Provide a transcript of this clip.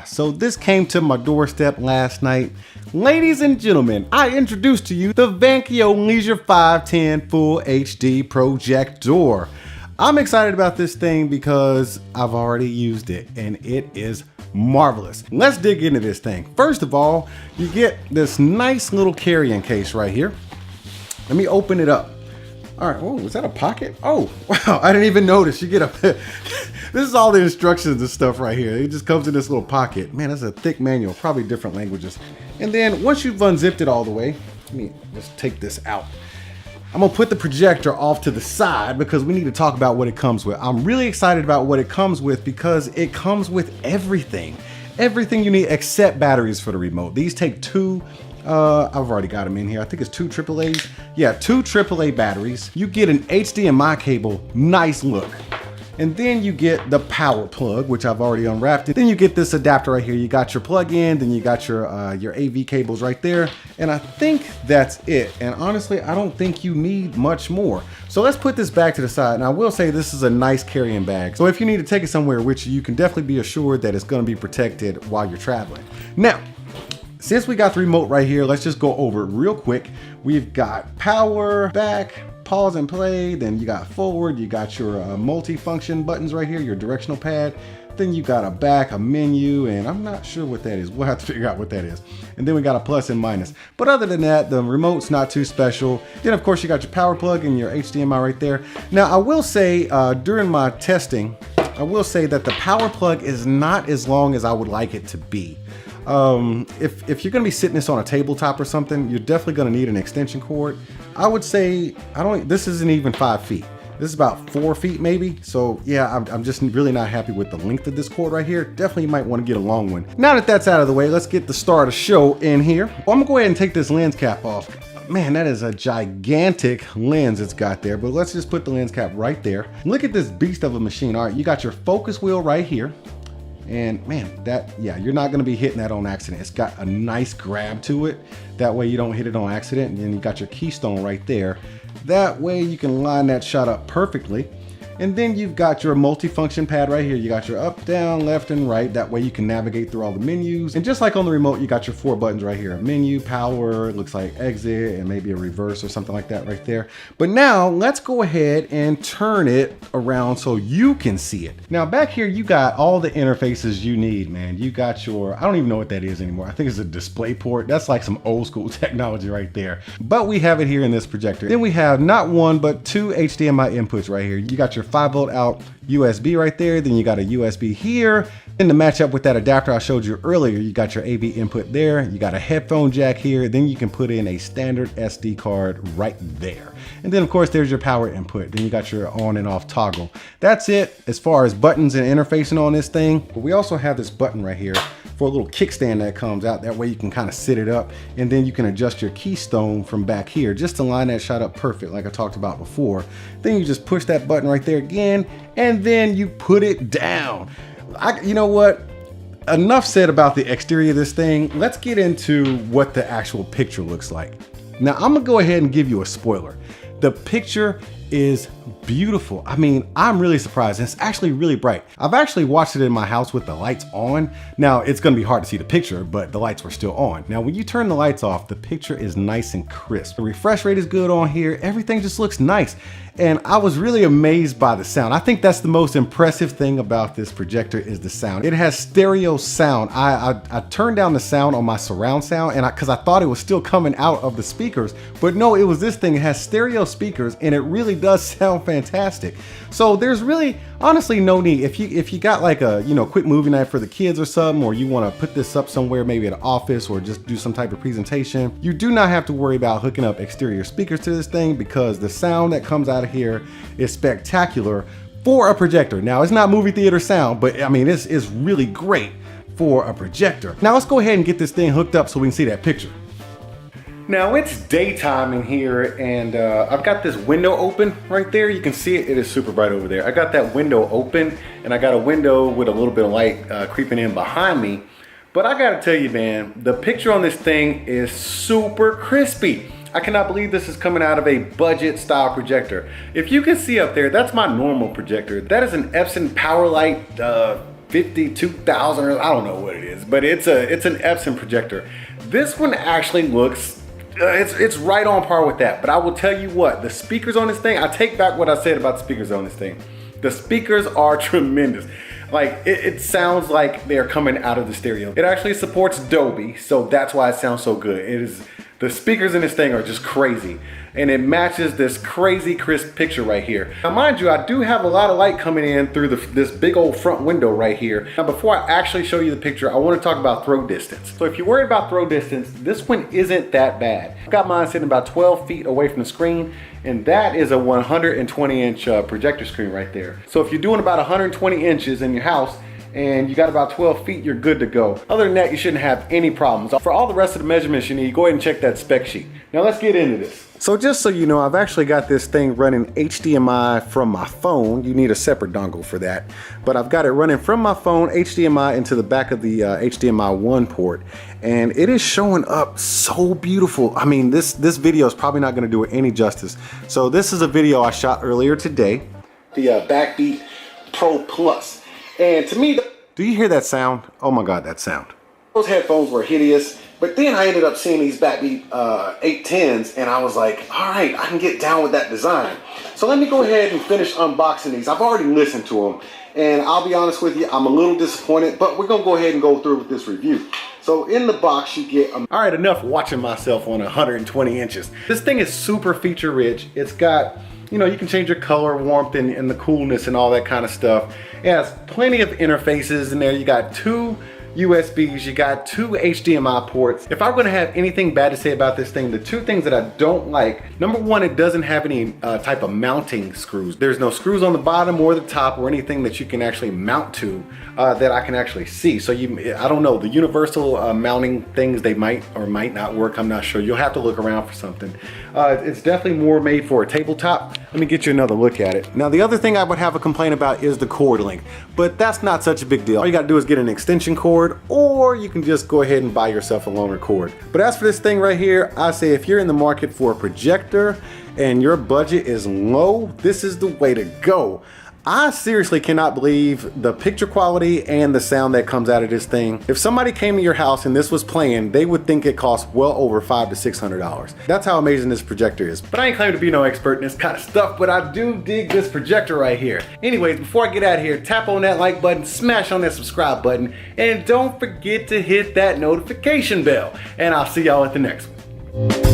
So this came to my doorstep last night. Ladies and gentlemen, I introduce to you the VANKYO Leisure 510 Full HD Projector. I'm excited about this thing because I've already used it and it is marvelous. Let's dig into this thing. First of all, you get this nice little carrying case right here. Let me open it up. All right, oh, is that a pocket? Oh, wow, I didn't even notice. You get a, this is all the instructions and stuff right here. It just comes in this little pocket. Man, that's a thick manual, probably different languages. And then once you've unzipped it all the way, let me just take this out. I'm gonna put the projector off to the side because we need to talk about what it comes with. I'm really excited about what it comes with because it comes with everything. Everything you need except batteries for the remote. These take two, I've already got them in here. I think it's two AAAs. Yeah, two AAA batteries. You get an HDMI cable, nice look. And then you get the power plug, which I've already unwrapped. Then you get this adapter right here. You got your plug in, then you got your AV cables right there. And I think that's it. And honestly, I don't think you need much more. So let's put this back to the side. And I will say this is a nice carrying bag. So if you need to take it somewhere with you, you can definitely be assured that it's gonna be protected while you're traveling. Now, since we got the remote right here, let's just go over it real quick. We've got power, back, pause and play, then you got forward, you got your multi-function buttons right here, your directional pad, then you got a back, a menu, and I'm not sure what that is. We'll have to figure out what that is. And then we got a plus and minus. But other than that, the remote's not too special. Then of course you got your power plug and your HDMI right there. Now I will say during my testing, I will say that the power plug is not as long as I would like it to be. If you're gonna be sitting this on a tabletop or something, you're definitely gonna need an extension cord. I would say, this isn't even 5 feet. This is about 4 feet maybe. So yeah, I'm just really not happy with the length of this cord right here. Definitely might wanna get a long one. Now that that's out of the way, let's get the star of the show in here. Well, I'm gonna go ahead and take this lens cap off. Man, that is a gigantic lens it's got there, but let's just put the lens cap right there. Look at this beast of a machine. All right, you got your focus wheel right here. And man, yeah, you're not gonna be hitting that on accident. It's got a nice grab to it. That way you don't hit it on accident. And then you got your keystone right there. That way you can line that shot up perfectly. And then you've got your multi-function pad right here. You got your up, down, left, and right. That way you can navigate through all the menus. And just like on the remote, you got your 4 buttons right here. Menu, power, it looks like exit, and maybe a reverse or something like that right there. But now let's go ahead and turn it around so you can see it. Now back here, you got all the interfaces you need, man. You got your, I don't even know what that is anymore. I think it's a display port. That's like some old school technology right there. But we have it here in this projector. Then we have not one, but 2 HDMI inputs right here. You got your 5-volt out USB right there. Then you got a USB here. And to match up with that adapter I showed you earlier, you got your AV input there. You got a headphone jack here. Then you can put in a standard SD card right there. And then of course there's your power input. Then you got your on and off toggle. That's it as far as buttons and interfacing on this thing. But we also have this button right here for a little kickstand that comes out. That way you can kind of sit it up, and then you can adjust your keystone from back here just to line that shot up perfect like I talked about before. Then you just push that button right there again, and then you put it down. You know what? Enough said about the exterior of this thing. Let's get into what the actual picture looks like. Now I'm gonna go ahead and give you a spoiler. The picture is beautiful. I mean, I'm really surprised. It's actually really bright. I've actually watched it in my house with the lights on. Now it's gonna be hard to see the picture, but the lights were still on. Now when you turn the lights off, the picture is nice and crisp. The refresh rate is good on here. Everything just looks nice. And I was really amazed by the sound. I think that's the most impressive thing about this projector is the sound. It has stereo sound. I turned down the sound on my surround sound and because I thought it was still coming out of the speakers, but no, it was this thing. It has stereo speakers and it really does sound fantastic. So there's really honestly no need. If you got like a quick movie night for the kids or something, or you want to put this up somewhere, maybe at an office or just do some type of presentation, you do not have to worry about hooking up exterior speakers to this thing because the sound that comes out of here is spectacular for a projector. Now it's not movie theater sound, but I mean it's really great for a projector. Now let's go ahead and get this thing hooked up so we can see that picture. Now it's daytime in here and I've got this window open right there. You can see it, it is super bright over there. I got that window open and I got a window with a little bit of light creeping in behind me. But I gotta tell you, man, the picture on this thing is super crispy. I cannot believe this is coming out of a budget style projector. If you can see up there, that's my normal projector. That is an Epson Powerlight 52,000, or I don't know what it is, but it's an Epson projector. This one actually looks, it's right on par with that. But I will tell you what, the speakers on this thing, I take back what I said about the speakers on this thing. The speakers are tremendous. Like, it sounds like they're coming out of the stereo. It actually supports Dolby, so that's why it sounds so good. The speakers in this thing are just crazy, and it matches this crazy crisp picture right here. Now mind you, I do have a lot of light coming in through this big old front window right here. Now before I actually show you the picture, I want to talk about throw distance. So if you're worried about throw distance, this one isn't that bad. I've got mine sitting about 12 feet away from the screen, and that is a 120-inch projector screen right there. So if you're doing about 120 inches in your house, and you got about 12 feet, you're good to go. Other than that, you shouldn't have any problems. For all the rest of the measurements you need, go ahead and check that spec sheet. Now let's get into this. So just so you know, I've actually got this thing running HDMI from my phone. You need a separate dongle for that. But I've got it running from my phone, HDMI into the back of the HDMI 1 port. And it is showing up so beautiful. I mean, this video is probably not gonna do it any justice. So this is a video I shot earlier today. The Backbeat Pro Plus. And to me, do you hear that sound? Oh my God, that sound. Those headphones were hideous, but then I ended up seeing these Backbeat 810s, and I was like, all right, I can get down with that design. So let me go ahead and finish unboxing these. I've already listened to them, and I'll be honest with you, I'm a little disappointed, but we're gonna go ahead and go through with this review. So in the box you get, all right, enough watching myself on 120 inches. This thing is super feature rich. It's got, you know, you can change your color, warmth, and the coolness and all that kind of stuff. It has plenty of interfaces in there. You got 2 USBs, you got 2 HDMI ports. If I'm gonna have anything bad to say about this thing, the 2 things that I don't like, number 1, it doesn't have any type of mounting screws. There's no screws on the bottom or the top or anything that you can actually mount to that I can actually see. So I don't know, the universal mounting things, they might or might not work, I'm not sure. You'll have to look around for something. It's definitely more made for a tabletop. Let me get you another look at it. Now the other thing I would have a complaint about is the cord length, but that's not such a big deal. All you gotta do is get an extension cord, or you can just go ahead and buy yourself a longer cord. But as for this thing right here, I say if you're in the market for a projector and your budget is low, this is the way to go. I seriously cannot believe the picture quality and the sound that comes out of this thing. If somebody came to your house and this was playing, they would think it cost well over $500 to $600. That's how amazing this projector is. But I ain't claiming to be no expert in this kind of stuff, but I do dig this projector right here. Anyways, before I get out of here, tap on that like button, smash on that subscribe button, and don't forget to hit that notification bell. And I'll see y'all at the next one.